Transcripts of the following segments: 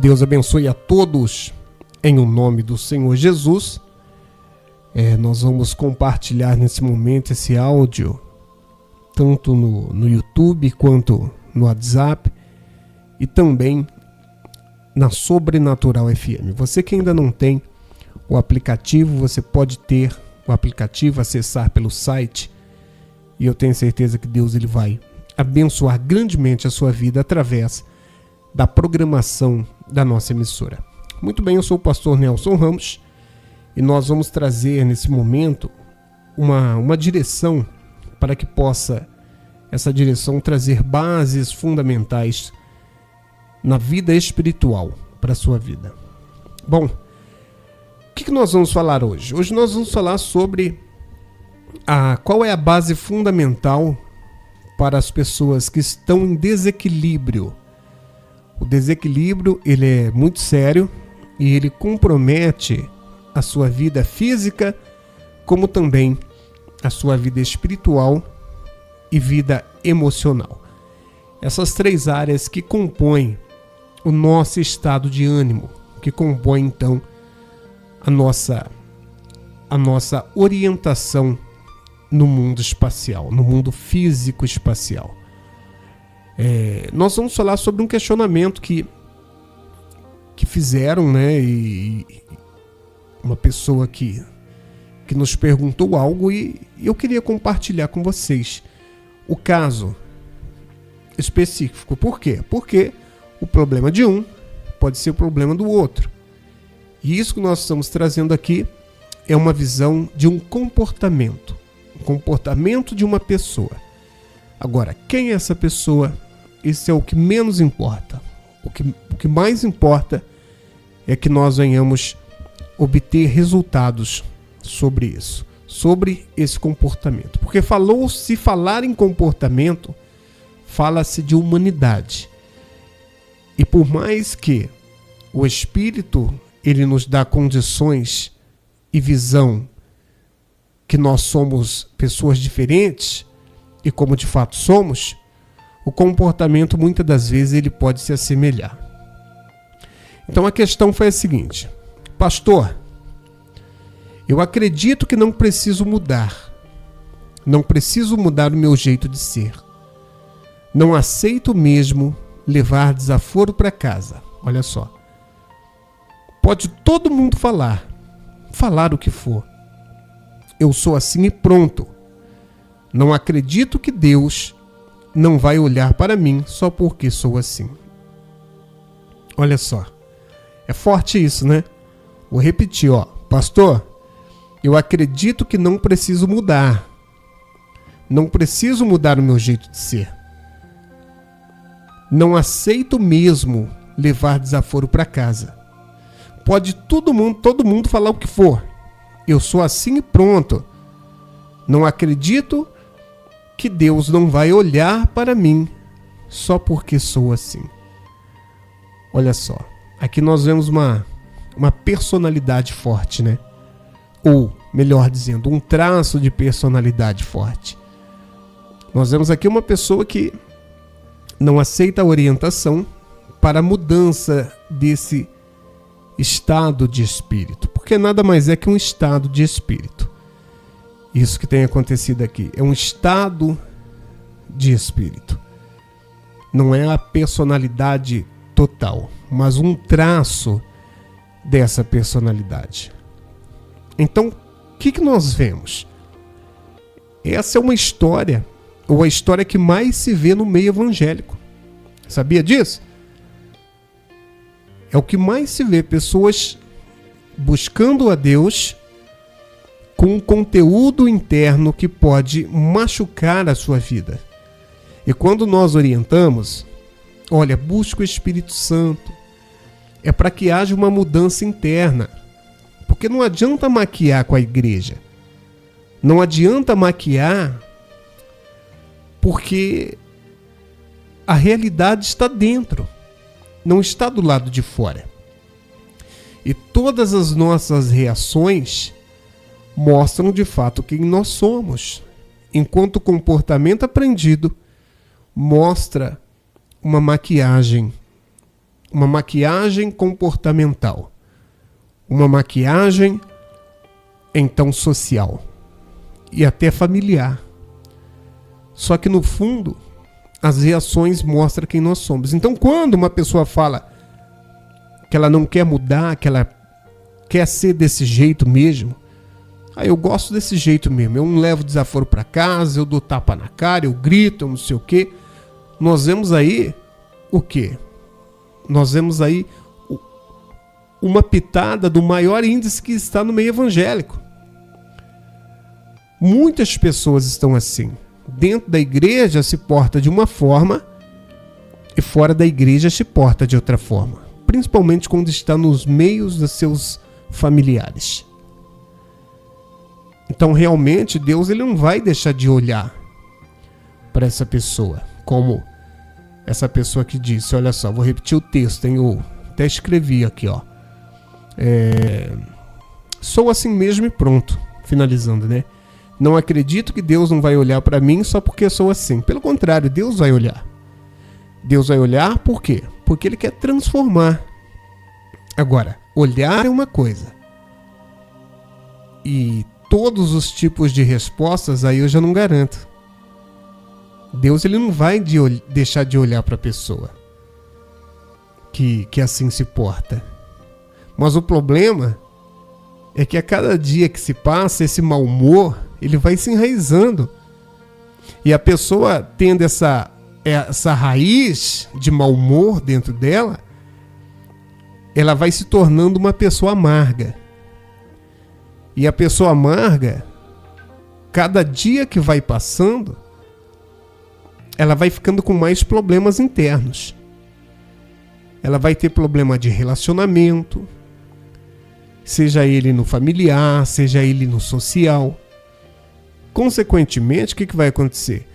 Deus abençoe a todos em o nome do Senhor Jesus. Nós vamos compartilhar nesse momento esse áudio, tanto no YouTube quanto no WhatsApp e também na Sobrenatural FM. Você que ainda não tem o aplicativo, você pode ter o aplicativo, acessar pelo site, e eu tenho certeza que Deus ele vai abençoar grandemente a sua vida através da programação da nossa emissora. Muito bem, eu sou o pastor Nelson Ramos e nós vamos trazer nesse momento uma direção para que possa essa direção trazer bases fundamentais na vida espiritual para a sua vida. Bom, o que nós vamos falar hoje? Hoje nós vamos falar sobre qual é a base fundamental para as pessoas que estão em desequilíbrio. O desequilíbrio ele é muito sério e ele compromete a sua vida física, como também a sua vida espiritual e vida emocional. Essas três áreas que compõem o nosso estado de ânimo, que compõem então a nossa orientação no mundo espacial, no mundo físico espacial. Nós vamos falar sobre um questionamento que fizeram, né? E uma pessoa que nos perguntou algo e eu queria compartilhar com vocês o caso específico. Por quê? Porque o problema de um pode ser o problema do outro. E isso que nós estamos trazendo aqui é uma visão de um comportamento de uma pessoa. Agora, quem é essa pessoa? Isso é o que menos importa. O que mais importa é que nós venhamos obter resultados sobre isso, sobre esse comportamento. Porque se falar em comportamento, fala-se de humanidade. E por mais que o Espírito ele nos dá condições e visão que nós somos pessoas diferentes, e como de fato somos, o comportamento muitas das vezes ele pode se assemelhar. Então a questão foi a seguinte: pastor, eu acredito que não preciso mudar o meu jeito de ser. Não aceito mesmo levar desaforo para casa. Olha só. Pode todo mundo falar o que for. Eu sou assim e pronto. Não acredito que Deus não vai olhar para mim só porque sou assim. Olha só. É forte isso, né? Vou repetir, pastor, eu acredito que não preciso mudar. Não preciso mudar o meu jeito de ser. Não aceito mesmo levar desaforo para casa. Pode todo mundo falar o que for. Eu sou assim e pronto. Não acredito que Deus não vai olhar para mim só porque sou assim. Olha só. Aqui nós vemos uma personalidade forte, né? Ou, melhor dizendo, um traço de personalidade forte. Nós vemos aqui uma pessoa que não aceita a orientação para a mudança desse estado de espírito, porque nada mais é que um estado de espírito. Isso que tem acontecido aqui é um estado de espírito. Não é a personalidade total, mas um traço dessa personalidade. Então, o que nós vemos? Essa é uma história, ou a história que mais se vê no meio evangélico. Sabia disso? É o que mais se vê, pessoas buscando a Deus com um conteúdo interno que pode machucar a sua vida. E quando nós orientamos, olha, busca o Espírito Santo, é para que haja uma mudança interna. Porque não adianta maquiar com a igreja. Não adianta maquiar porque a realidade está dentro, não está do lado de fora. E todas as nossas reações mostram de fato quem nós somos, enquanto o comportamento aprendido mostra uma maquiagem uma maquiagem comportamental, uma maquiagem então social e até familiar. Só que no fundo, as reações mostram quem nós somos. Então, quando uma pessoa fala que ela não quer mudar, que ela quer ser desse jeito mesmo, eu gosto desse jeito mesmo, eu não levo desaforo para casa, eu dou tapa na cara, eu grito, eu não sei o quê. Nós vemos aí o quê? Nós vemos aí uma pitada do maior índice que está no meio evangélico. Muitas pessoas estão assim. Dentro da igreja se porta de uma forma e fora da igreja se porta de outra forma. Principalmente quando está nos meios dos seus familiares. Então realmente Deus ele não vai deixar de olhar para essa pessoa. Como essa pessoa que disse, olha só, vou repetir o texto, eu até escrevi aqui, ó. Sou assim mesmo e pronto. Finalizando, né? Não acredito que Deus não vai olhar para mim só porque eu sou assim. Pelo contrário, Deus vai olhar. Deus vai olhar por quê? Porque Ele quer transformar. Agora, olhar é uma coisa. E todos os tipos de respostas aí eu já não garanto. Deus ele não vai deixar de olhar para a pessoa que assim se porta. Mas o problema é que a cada dia que se passa, esse mau humor, ele vai se enraizando. E a pessoa tendo essa raiz de mau humor dentro dela, ela vai se tornando uma pessoa amarga. E a pessoa amarga, cada dia que vai passando, ela vai ficando com mais problemas internos. Ela vai ter problema de relacionamento, seja ele no familiar, seja ele no social. Consequentemente, o que vai acontecer?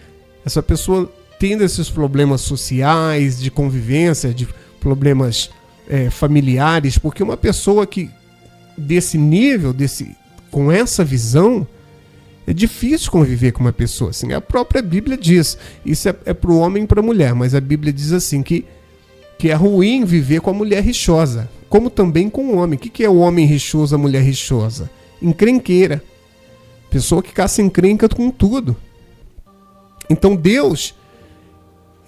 Essa pessoa tendo esses problemas sociais, de convivência, de problemas familiares, porque uma pessoa que desse nível, com essa visão, é difícil conviver com uma pessoa assim. A própria Bíblia diz, isso é para o homem e para a mulher, mas a Bíblia diz assim que é ruim viver com a mulher rixosa, como também com o homem. O que é o homem rixoso, a mulher rixosa? Encrenqueira. Pessoa que caça encrenca com tudo. Então Deus,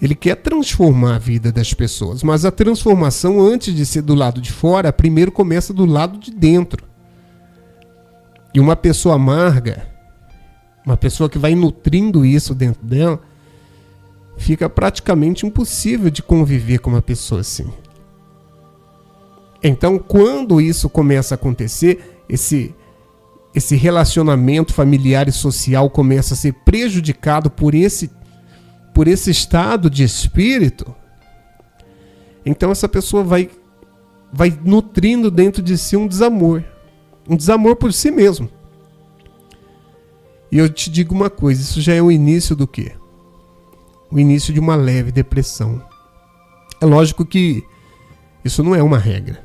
Ele quer transformar a vida das pessoas, mas a transformação, antes de ser do lado de fora, primeiro começa do lado de dentro. E uma pessoa amarga, uma pessoa que vai nutrindo isso dentro dela, fica praticamente impossível de conviver com uma pessoa assim. Então, quando isso começa a acontecer, esse relacionamento familiar e social começa a ser prejudicado por esse estado de espírito, então essa pessoa vai nutrindo dentro de si um desamor por si mesmo. E eu te digo uma coisa, isso já é o início do quê? O início de uma leve depressão. É lógico que isso não é uma regra.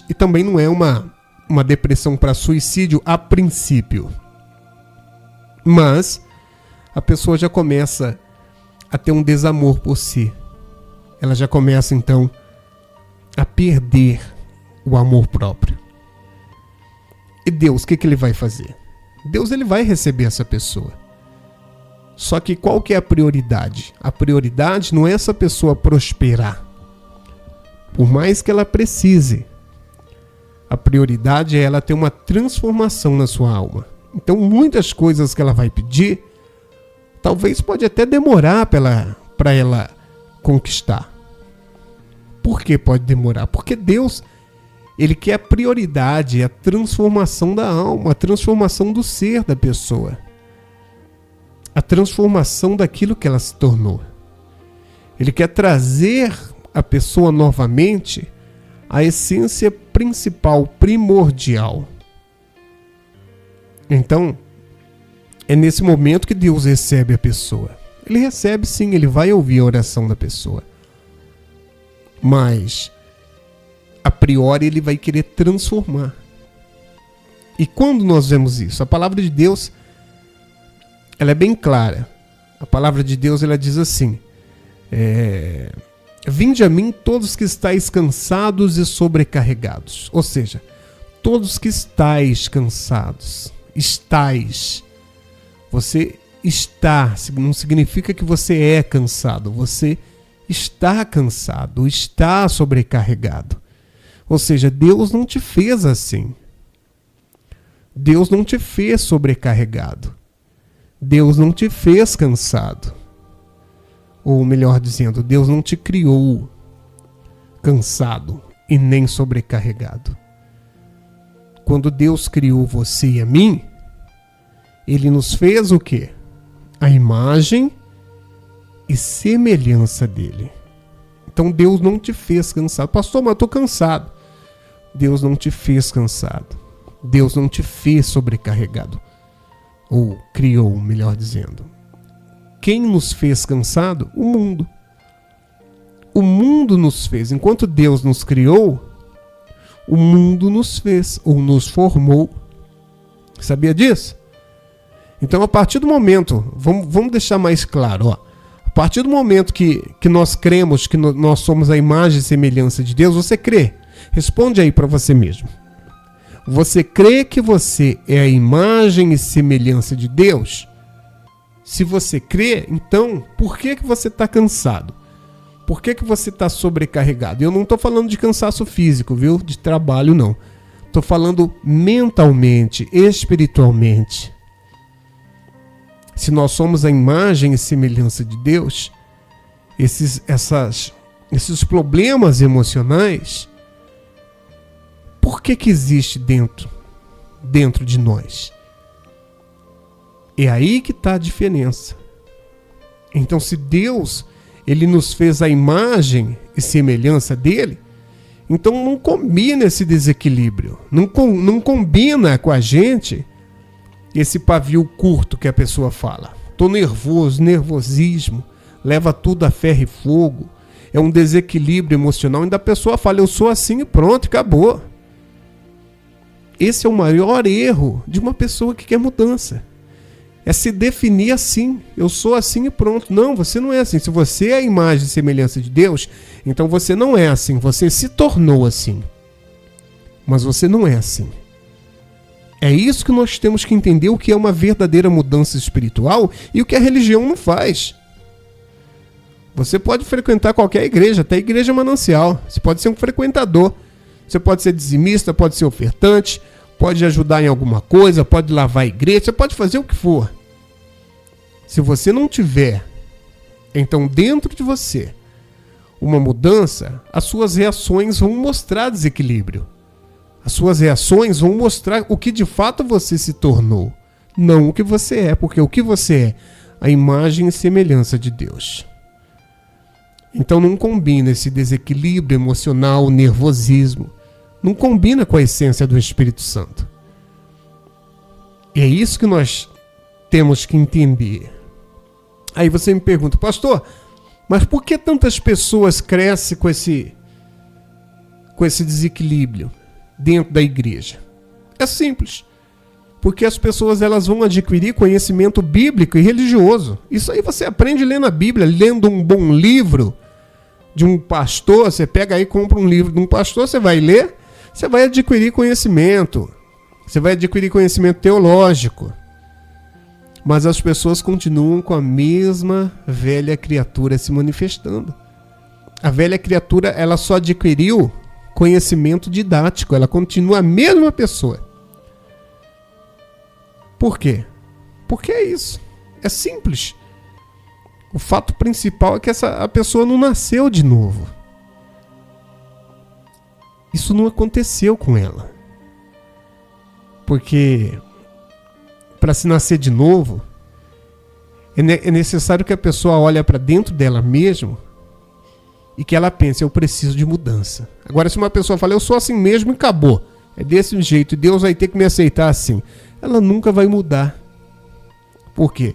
E também não é uma depressão para suicídio a princípio. Mas a pessoa já começa a ter um desamor por si. Ela já começa então a perder o amor próprio. E Deus, o que Ele vai fazer? Deus ele vai receber essa pessoa. Só que qual que é a prioridade? A prioridade não é essa pessoa prosperar. Por mais que ela precise. A prioridade é ela ter uma transformação na sua alma. Então muitas coisas que ela vai pedir, talvez pode até demorar para ela conquistar. Por que pode demorar? Porque Deus, Ele quer a prioridade, a transformação da alma, a transformação do ser da pessoa. A transformação daquilo que ela se tornou. Ele quer trazer a pessoa novamente à essência principal, primordial. Então, é nesse momento que Deus recebe a pessoa. Ele recebe sim, Ele vai ouvir a oração da pessoa. Mas, a priori, Ele vai querer transformar. E quando nós vemos isso? A palavra de Deus, ela é bem clara. A palavra de Deus, ela diz assim, Vinde a mim todos que estáis cansados e sobrecarregados. Ou seja, todos que estáis cansados. Estáis. Você está. Não significa que você é cansado. Você está cansado. Está sobrecarregado. Ou seja, Deus não te fez assim. Deus não te fez sobrecarregado. Deus não te fez cansado. Ou melhor dizendo, Deus não te criou cansado e nem sobrecarregado. Quando Deus criou você e a mim, Ele nos fez o quê? A imagem e semelhança dEle. Então Deus não te fez cansado. Pastor, mas eu estou cansado. Deus não te fez cansado. Deus não te fez sobrecarregado. Ou criou, melhor dizendo. Quem nos fez cansado? O mundo. O mundo nos fez. Enquanto Deus nos criou, o mundo nos fez, ou nos formou. Sabia disso? Então, a partir do momento, vamos deixar mais claro, ó. A partir do momento que nós cremos que nós somos a imagem e semelhança de Deus, você crê? Responde aí para você mesmo. Você crê que você é a imagem e semelhança de Deus? Se você crê, então, por que você está cansado? Por que você está sobrecarregado? Eu não estou falando de cansaço físico, viu? De trabalho, não. Estou falando mentalmente, espiritualmente. Se nós somos a imagem e semelhança de Deus, esses problemas emocionais, por que existe dentro de nós? É aí que está a diferença. Então, se Deus Ele nos fez a imagem e semelhança dele, então não combina esse desequilíbrio. Não combina com a gente esse pavio curto que a pessoa fala. Estou nervoso, nervosismo, leva tudo a ferro e fogo. É um desequilíbrio emocional. Ainda a pessoa fala, eu sou assim e pronto, acabou. Esse é o maior erro de uma pessoa que quer mudança. É se definir assim, eu sou assim e pronto. Não, você não é assim. Se você é a imagem e semelhança de Deus, então você não é assim, você se tornou assim. Mas você não é assim. É isso que nós temos que entender, o que é uma verdadeira mudança espiritual e o que a religião não faz. Você pode frequentar qualquer igreja, até a igreja manancial. Você pode ser um frequentador. Você pode ser dizimista, pode ser ofertante, pode ajudar em alguma coisa, pode lavar a igreja, você pode fazer o que for. Se você não tiver, então dentro de você, uma mudança, as suas reações vão mostrar desequilíbrio. As suas reações vão mostrar o que de fato você se tornou, não o que você é, porque o que você é, a imagem e semelhança de Deus. Então não combina esse desequilíbrio emocional, nervosismo. Não combina com a essência do Espírito Santo. E é isso que nós temos que entender. Aí você me pergunta, pastor, mas por que tantas pessoas crescem com esse desequilíbrio dentro da igreja? É simples. Porque as pessoas elas vão adquirir conhecimento bíblico e religioso. Isso aí você aprende lendo a Bíblia, lendo um bom livro de um pastor. Você pega aí e compra um livro de um pastor, você vai ler, você vai adquirir conhecimento. Você vai adquirir conhecimento teológico. Mas as pessoas continuam com a mesma velha criatura se manifestando. A velha criatura, ela só adquiriu conhecimento didático. Ela continua a mesma pessoa. Por quê? Porque é isso. É simples. O fato principal é que a pessoa não nasceu de novo. Isso não aconteceu com ela. Porque para se nascer de novo, é necessário que a pessoa olhe para dentro dela mesma e que ela pense, eu preciso de mudança. Agora, se uma pessoa fala, eu sou assim mesmo e acabou, é desse jeito e Deus vai ter que me aceitar assim, ela nunca vai mudar. Por quê?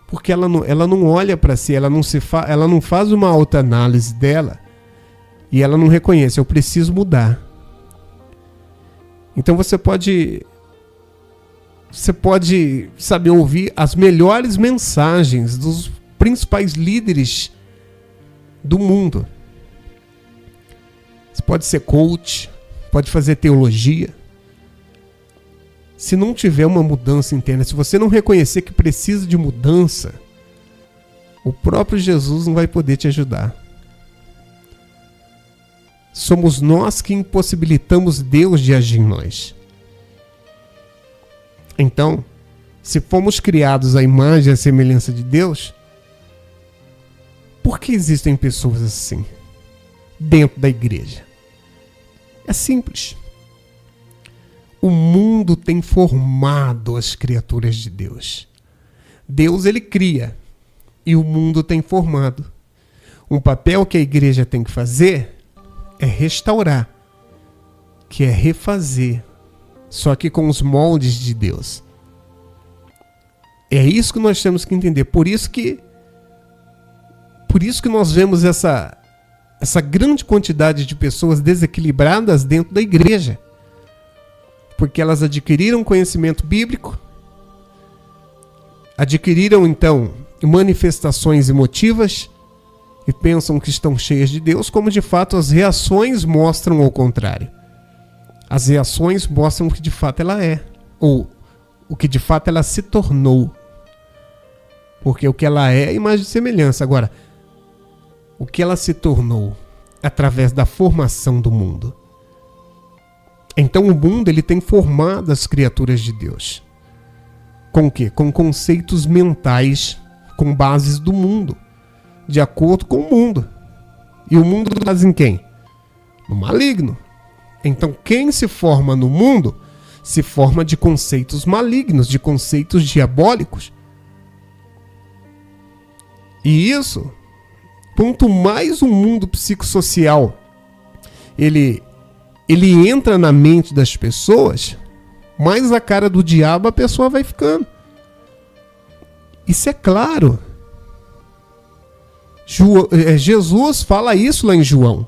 Porque ela não olha para si, ela não faz uma autoanálise dela e ela não reconhece, eu preciso mudar. Então você pode saber ouvir as melhores mensagens dos principais líderes do mundo. Você pode ser coach, pode fazer teologia. Se não tiver uma mudança interna, se você não reconhecer que precisa de mudança, o próprio Jesus não vai poder te ajudar. Somos nós que impossibilitamos Deus de agir em nós. Então, se fomos criados à imagem e à semelhança de Deus, por que existem pessoas assim dentro da igreja? É simples. O mundo tem formado as criaturas de Deus. Deus, ele cria, e o mundo tem formado. Um papel que a igreja tem que fazer é restaurar, que é refazer, só que com os moldes de Deus. É isso que nós temos que entender. Por isso que nós vemos essa grande quantidade de pessoas desequilibradas dentro da igreja. Porque elas adquiriram conhecimento bíblico, adquiriram então manifestações emotivas e pensam que estão cheias de Deus, como de fato as reações mostram ao contrário. As reações mostram o que de fato ela é, ou o que de fato ela se tornou. Porque o que ela é imagem e semelhança. Agora, o que ela se tornou através da formação do mundo. Então o mundo, ele tem formado as criaturas de Deus. Com o quê? Com conceitos mentais, com bases do mundo, de acordo com o mundo. E o mundo base em quem? No maligno. Então quem se forma no mundo, se forma de conceitos malignos, de conceitos diabólicos. E isso, quanto mais o mundo psicossocial ele entra na mente das pessoas, mais a cara do diabo a pessoa vai ficando. Isso é claro. Jesus fala isso lá em João.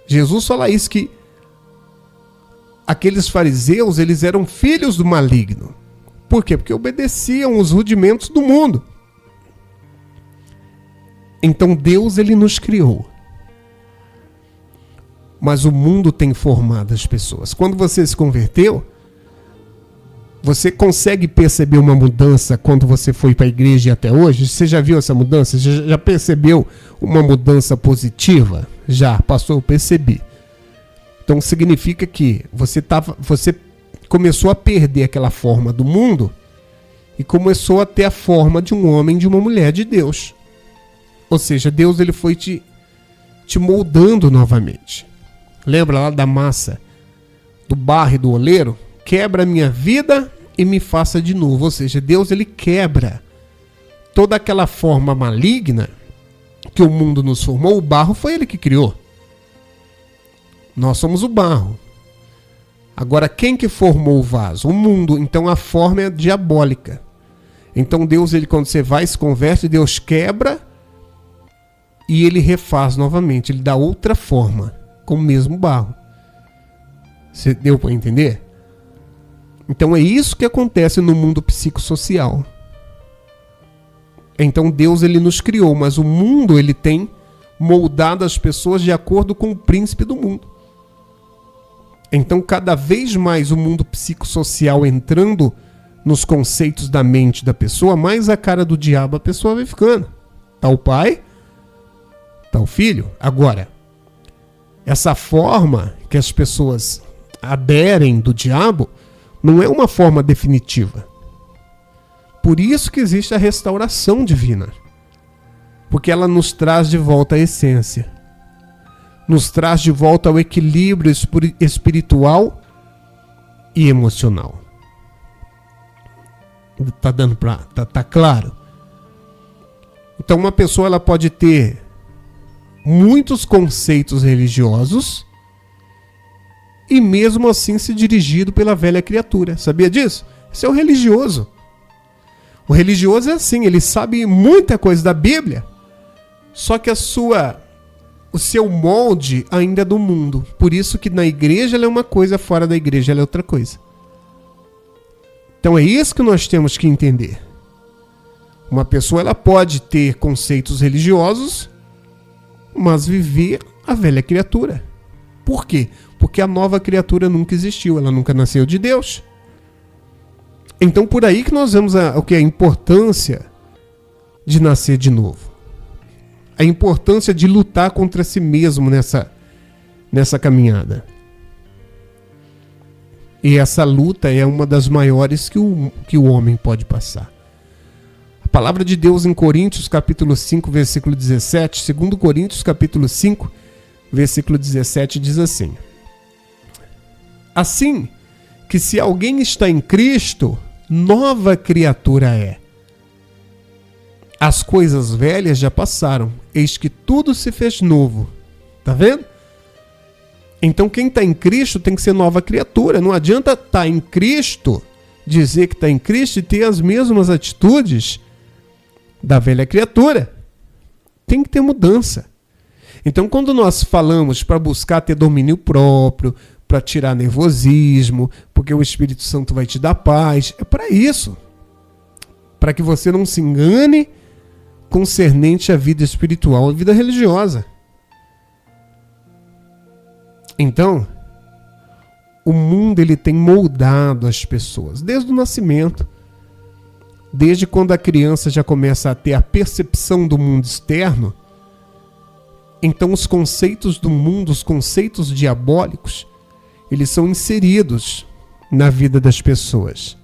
Jesus fala isso, que aqueles fariseus, eles eram filhos do maligno. Por quê? Porque obedeciam os rudimentos do mundo. Então Deus, ele nos criou. Mas o mundo tem formado as pessoas. Quando você se converteu, você consegue perceber uma mudança quando você foi para a igreja e até hoje? Você já viu essa mudança? Você já percebeu uma mudança positiva? Já, pastor, eu percebi. Então significa que você começou a perder aquela forma do mundo e começou a ter a forma de um homem, de uma mulher de Deus. Ou seja, Deus, ele foi te moldando novamente. Lembra lá da massa, do barro e do oleiro? Quebra a minha vida e me faça de novo. Ou seja, Deus, ele quebra toda aquela forma maligna que o mundo nos formou. O barro foi ele que criou. Nós somos o barro. Agora, quem que formou o vaso? O mundo. Então a forma é diabólica. Então Deus, ele, quando você vai e se converte, Deus quebra e ele refaz novamente. Ele dá outra forma, com o mesmo barro. Você deu para entender? Então é isso que acontece no mundo psicossocial. Então Deus, ele nos criou, mas o mundo, ele tem moldado as pessoas de acordo com o príncipe do mundo. Então cada vez mais o mundo psicossocial entrando nos conceitos da mente da pessoa, mais a cara do diabo a pessoa vai ficando. Tá o pai, tá o filho. Agora, essa forma que as pessoas aderem do diabo não é uma forma definitiva. Por isso que existe a restauração divina. Porque ela nos traz de volta a essência. Nos traz de volta ao equilíbrio espiritual e emocional. Tá dando pra... Tá claro? Então uma pessoa, ela pode ter muitos conceitos religiosos e mesmo assim se dirigido pela velha criatura. Sabia disso? Esse é o religioso. O religioso é assim, ele sabe muita coisa da Bíblia, só que o seu molde ainda é do mundo. Por isso que na igreja ela é uma coisa, fora da igreja ela é outra coisa. Então é isso que nós temos que entender. Uma pessoa, ela pode ter conceitos religiosos, mas viver A velha criatura. Por quê? Porque a nova criatura nunca existiu, ela nunca nasceu de Deus. Então por aí que nós vemos a importância de nascer de novo. A importância de lutar contra si mesmo nessa caminhada. E essa luta é uma das maiores que o homem pode passar. A palavra de Deus em Coríntios capítulo 5, versículo 17, 2 Coríntios capítulo 5, versículo 17 diz assim: assim que se alguém está em Cristo, nova criatura é. As coisas velhas já passaram, eis que tudo se fez novo. Tá vendo? Então quem está em Cristo tem que ser nova criatura. Não adianta estar em Cristo, dizer que está em Cristo e ter as mesmas atitudes da velha criatura. Tem que ter mudança. Então quando nós falamos para buscar ter domínio próprio, para tirar nervosismo, porque o Espírito Santo vai te dar paz, é para isso. Para que você não se engane concernente à vida espiritual e vida religiosa. Então, o mundo ele tem moldado as pessoas desde o nascimento. Desde quando a criança já começa a ter a percepção do mundo externo, então os conceitos do mundo, os conceitos diabólicos, eles são inseridos na vida das pessoas.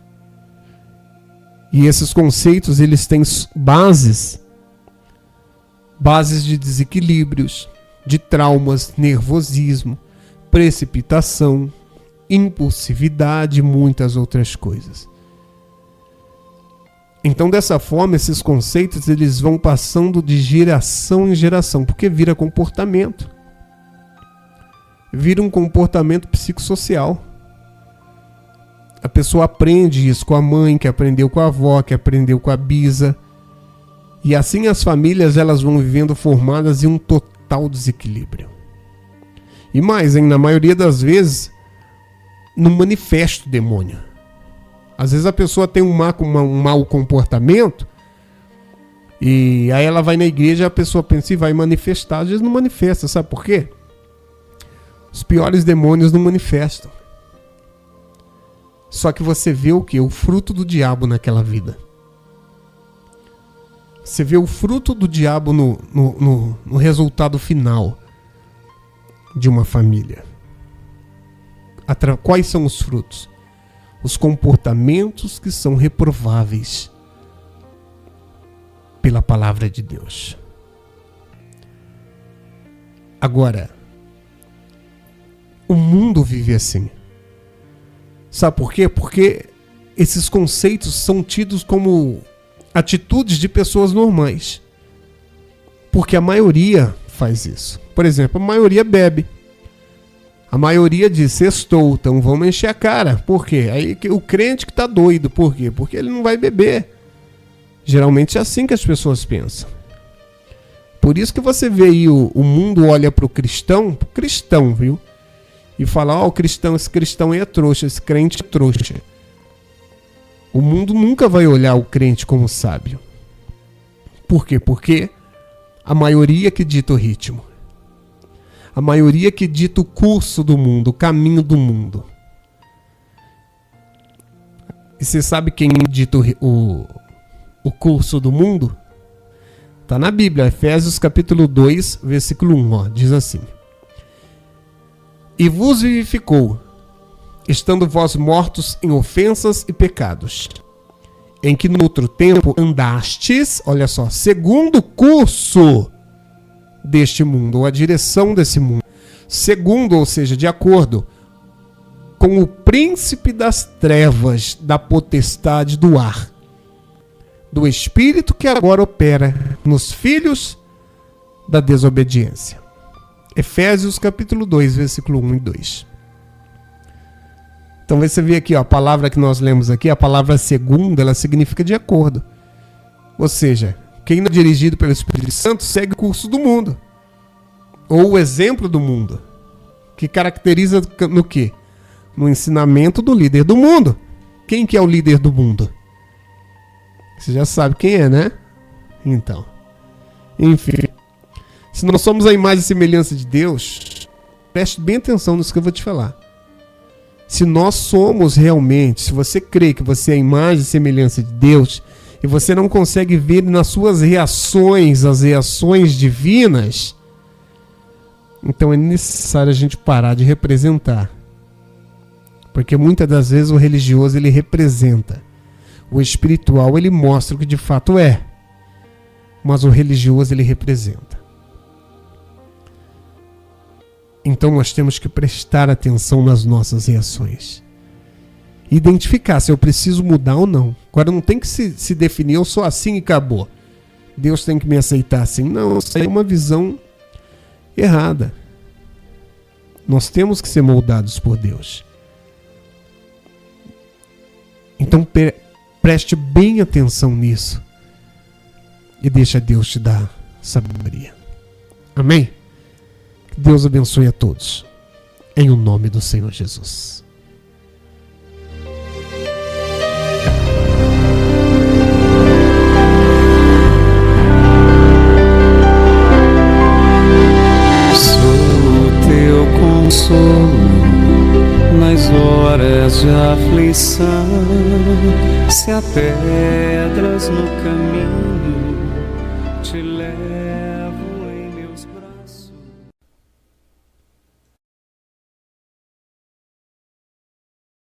E esses conceitos, eles têm bases de desequilíbrios, de traumas, nervosismo, precipitação, impulsividade e muitas outras coisas. Então, dessa forma, esses conceitos eles vão passando de geração em geração, porque vira comportamento. Vira um comportamento psicossocial. A pessoa aprende isso com a mãe, que aprendeu com a avó, que aprendeu com a bisa. E assim as famílias elas vão vivendo formadas em um total desequilíbrio. E mais, na maioria das vezes, não manifesta o demônio. Às vezes a pessoa tem um mau comportamento e aí ela vai na igreja e a pessoa pensa e vai manifestar. Às vezes não manifesta, sabe por quê? Os piores demônios não manifestam. Só que você vê o quê? O fruto do diabo naquela vida. Você vê o fruto do diabo no resultado final de uma família. Quais são os frutos? Os comportamentos que são reprováveis pela palavra de Deus. Agora, o mundo vive assim. Sabe por quê? Porque esses conceitos são tidos como atitudes de pessoas normais. Porque a maioria faz isso. Por exemplo, a maioria bebe. A maioria diz, sextou, então vamos encher a cara. Por quê? Aí o crente que tá doido. Por quê? Porque ele não vai beber. Geralmente é assim que as pessoas pensam. Por isso que você vê aí o mundo olha pro cristão, viu? E fala, esse cristão aí é trouxa, esse crente é trouxa. O mundo nunca vai olhar o crente como sábio. Por quê? Porque a maioria que dita o ritmo. A maioria que dita o curso do mundo, o caminho do mundo. E você sabe quem dita o curso do mundo? Está na Bíblia, Efésios capítulo 2, versículo 1, diz assim: e vos vivificou, estando vós mortos em ofensas e pecados, em que no outro tempo andastes, olha só, segundo o curso deste mundo, ou a direção desse mundo, segundo, ou seja, de acordo com o príncipe das trevas, da potestade do ar, do espírito que agora opera nos filhos da desobediência. Efésios capítulo 2, versículo 1 e 2. Então você vê aqui, a palavra que nós lemos aqui, a palavra segundo, ela significa de acordo. Ou seja, quem não é dirigido pelo Espírito Santo segue o curso do mundo. Ou o exemplo do mundo. Que caracteriza no quê? No ensinamento do líder do mundo. Quem que é o líder do mundo? Você já sabe quem é, né? Então. Enfim. Se nós somos a imagem e semelhança de Deus, preste bem atenção nisso que eu vou te falar. Se nós somos realmente, se você crê que você é a imagem e semelhança de Deus, e você não consegue ver nas suas reações, as reações divinas, então é necessário a gente parar de representar. Porque muitas das vezes o religioso ele representa. O espiritual ele mostra o que de fato é. Mas o religioso ele representa. Então nós temos que prestar atenção nas nossas reações. Identificar se eu preciso mudar ou não. Agora não tem que se definir, eu sou assim e acabou. Deus tem que me aceitar assim. Não, isso é uma visão errada. Nós temos que ser moldados por Deus. Então preste bem atenção nisso. E deixa Deus te dar sabedoria. Amém? Que Deus abençoe a todos. Em o nome do Senhor Jesus. Nas horas de aflição, se há pedras no caminho